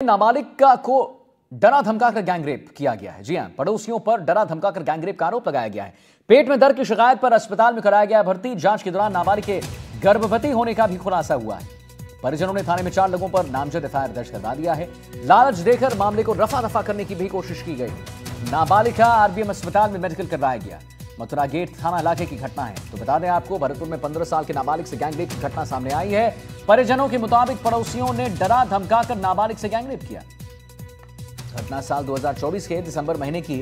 नाबालिग को डरा धमकाकर गैंगरेप किया गया है। जी हां, पड़ोसियों पर डरा धमकाकर गैंगरेप का आरोप लगाया गया है। पेट में दर्द की शिकायत पर अस्पताल में कराया गया भर्ती। जांच के दौरान नाबालिग के गर्भवती होने का भी खुलासा हुआ है। परिजनों ने थाने में 4 लोगों पर नामजद एफआईआर दर्ज करवा दिया है। लालच देकर मामले को रफा दफा करने की भी कोशिश की गई। नाबालिग का आरबीएम अस्पताल में मेडिकल करवाया गया। मथुरा गेट थाना इलाके की घटना है। तो बता दें आपको, भरतपुर में 15 साल के नाबालिग से गैंगरेप की घटना सामने आई है। परिजनों के मुताबिक पड़ोसियों ने डरा धमकाकर नाबालिग से गैंगरेप किया। घटना साल 2024 के दिसंबर महीने की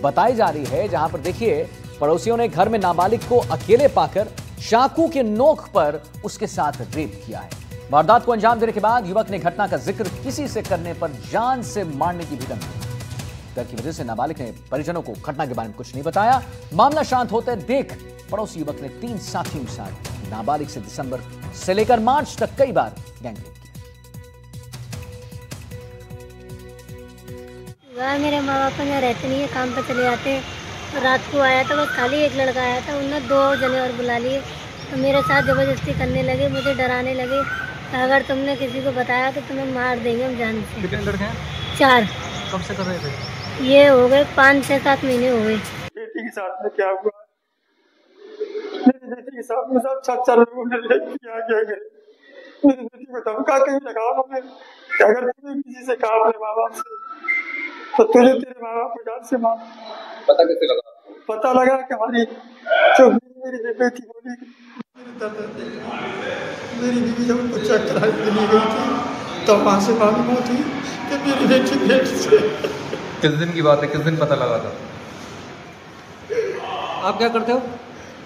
बताई जा रही है, जहां पर देखिए पड़ोसियों ने घर में नाबालिग को अकेले पाकर चाकू के नोक पर उसके साथ रेप किया है। वारदात को अंजाम देने के बाद युवक ने घटना का जिक्र किसी से करने पर जान से मारने की भी धमकी दी। डर की वजह से नाबालिग ने परिजनों को घटना के बारे में कुछ नहीं बताया। मामला शांत होते देख पड़ोसी युवक ने 3 साथियों के साथ नाबालिग से दिसंबर से लेकर मार्च तक कई बार गैंगरेप किया। मेरे माँ बाप यहाँ रहते नहीं है, काम पर चले जाते हैं। रात को आया था, बस खाली एक लड़का आया था, उन्होंने 2 जने और बुला लिए। तो मेरे साथ ज़बरदस्ती करने लगे, मुझे डराने लगे। अगर तुमने किसी को बताया तो तुम्हें मार देंगे हम जान से। कितने लड़के हैं? 4। कब से कर रहे थे? ये हो गए 5-6-7 महीने हो गए। बेटी के साथ में क्या हुआ? मेरी बेटी के साथ में सब 4 लोगों ने किया गया। मेरी बेटी को धमका के लगा उन्होंने कि अगर तूने किसी से कहा अपने माँ बाप से तो तुझे तेरे माँ बाप को जान से मार। पता कैसे लगा? पता लगा कि हमारी जो मेरी बेटी बोली, मेरी बीवी जब उनको चेक कराई के लिए गई थी तो वहाँ से मालूम होती कि मेरी बेटी पेट से। किस दिन की बात है? किस दिन पता लगा था? आप क्या करते हो?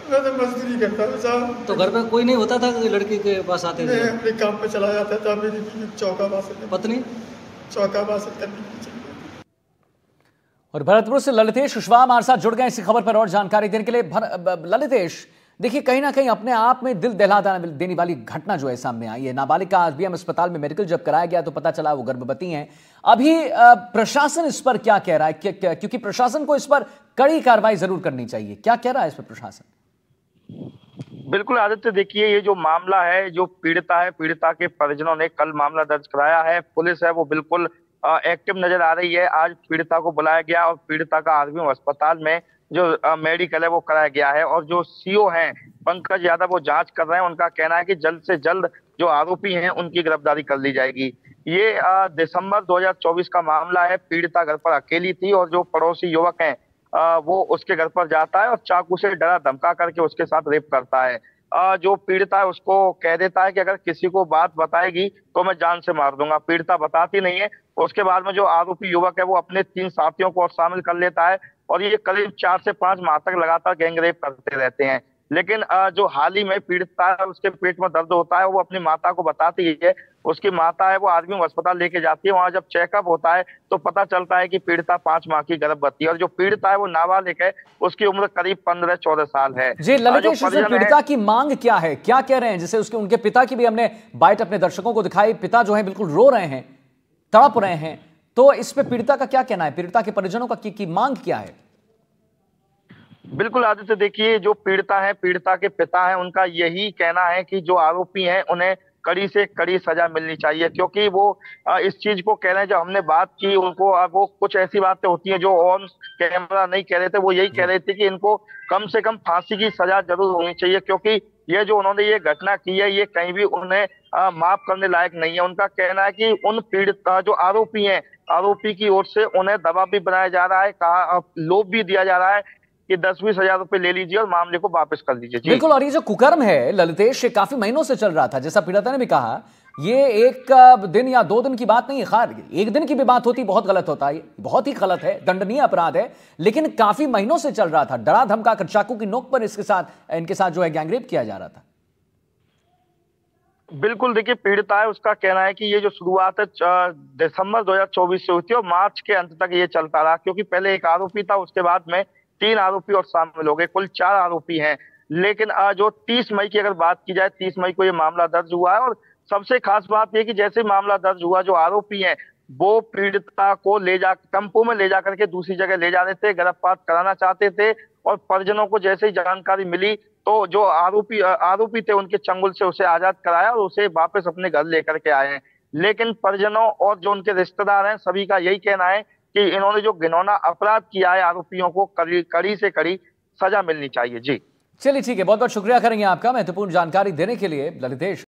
मैं तो मजदूरी करता हूँ साहब। तो घर पे कोई नहीं होता था कि लड़की के पास आते थे? मैं अपने काम पे चला जाता था। मेरी बीवी चौका बासन पत्नी चौका बासन करने की। और भरतपुर से ललितेश कुशवाहा हमारे साथ जुड़ गए इसी खबर पर और जानकारी देने के लिए। ललितेश, देखिए कहीं ना कहीं अपने आप में दिल दहला देने वाली घटना जो है सामने आई है। नाबालिग का आरबीएम अस्पताल में मेडिकल जब कराया गया तो पता चला वो गर्भवती हैं। अभी प्रशासन इस पर क्या कह रहा है? क्योंकि प्रशासन को इस पर कड़ी कार्रवाई जरूर करनी चाहिए। क्या कह रहा है इस पर प्रशासन? बिल्कुल आदित्य, देखिए ये जो मामला है, जो पीड़िता है, पीड़िता के परिजनों ने कल मामला दर्ज कराया है। पुलिस है वो बिल्कुल एक्टिव नजर आ रही है। आज पीड़िता को बुलाया गया और पीड़िता का आरबीएम अस्पताल में जो मेडिकल है वो कराया गया है। और जो सीओ हैं पंकज यादव वो जांच कर रहे हैं। उनका कहना है कि जल्द से जल्द जो आरोपी हैं उनकी गिरफ्तारी कर ली जाएगी। ये दिसंबर 2024 का मामला है। पीड़िता घर पर अकेली थी और जो पड़ोसी युवक हैं वो उसके घर पर जाता है और चाकू से डरा धमका करके उसके साथ रेप करता है। जो पीड़िता है उसको कह देता है कि अगर किसी को बात बताएगी तो मैं जान से मार दूंगा। पीड़िता बताती नहीं है। उसके बाद में जो आरोपी युवक है वो अपने 3 साथियों को और शामिल कर लेता है और ये करीब 4 से 5 माह तक लगातार गैंगरेप करते रहते हैं। लेकिन जो हाल ही में पीड़िता है उसके पेट में दर्द होता है, वो अपनी माता को बताती है। उसकी माता है वो आरबीएम अस्पताल लेके जाती है। वहां जब चेकअप होता है तो पता चलता है कि पीड़िता 5 माह की गर्भवती है और जो पीड़िता है वो नाबालिग है। उसकी उम्र करीब 15-14 साल है। जी ललितेश, पीड़िता की मांग क्या है, क्या कह रहे हैं? जैसे उसके उनके पिता की भी हमने बाइट अपने दर्शकों को दिखाई। पिता जो है बिल्कुल रो रहे हैं, तड़प रहे हैं। तो इस पे पीड़िता का क्या कहना है? पीड़िता के परिजनों का की मांग क्या है? बिल्कुल आदित्य, देखिए जो पीड़िता है, पीड़िता के पिता है, उनका यही कहना है कि जो आरोपी हैं उन्हें कड़ी से कड़ी सजा मिलनी चाहिए। क्योंकि वो इस चीज को कह रहे हैं। जब हमने बात की उनको, वो कुछ ऐसी बातें होती हैं जो ऑन कैमरा नहीं कह रहे थे। वो यही कह रहे थे कि इनको कम से कम फांसी की सजा जरूर होनी चाहिए, क्योंकि ये जो उन्होंने ये घटना की है ये कहीं भी उन्हें माफ करने लायक नहीं है। उनका कहना है कि उन पीड़ित जो आरोपी हैं, आरोपी की ओर से उन्हें दबाव भी बनाया जा रहा है, कहा लोभ भी दिया जा रहा है कि 10-20 हजार रुपए ले लीजिए और मामले को वापस कर लीजिए। बिल्कुल। और ये जो कुकर्म है ललितेश, ये काफी महीनों से चल रहा था। जैसा पीड़िता ने भी कहा, ये 1 दिन या 2 दिन की बात नहीं है। खार 1 दिन की भी बात होती बहुत गलत होता है, बहुत ही गलत है, दंडनीय अपराध है। लेकिन काफी महीनों से चल रहा था। डरा धमका कर चाकू की नोक पर इनके साथ जो है गैंगरेप किया जा रहा था। बिल्कुल, देखिए पीड़िता है उसका कहना है कि ये जो शुरुआत है दिसंबर 2024 से हुई थी और मार्च के अंत तक ये चलता रहा। क्योंकि पहले 1 आरोपी था, उसके बाद में 3 आरोपी और शामिल हो गए, कुल 4 आरोपी हैं। लेकिन जो 30 मई की अगर बात की जाए, 30 मई को ये मामला दर्ज हुआ है। और सबसे खास बात यह कि जैसे मामला दर्ज हुआ, जो आरोपी हैं वो पीड़िता को टेम्पो में ले जाकर के दूसरी जगह ले जा रहे थे, गर्भपात कराना चाहते थे। और परिजनों को जैसे ही जानकारी मिली तो जो आरोपी थे उनके चंगुल से उसे आजाद कराया और उसे वापस अपने घर लेकर के आए हैं। लेकिन परिजनों और जो उनके रिश्तेदार हैं सभी का यही कहना है कि इन्होंने जो घिनौना अपराध किया है, आरोपियों को कड़ी से कड़ी सजा मिलनी चाहिए। जी चलिए ठीक है, बहुत बहुत शुक्रिया करेंगे आपका महत्वपूर्ण जानकारी देने के लिए ललितेश।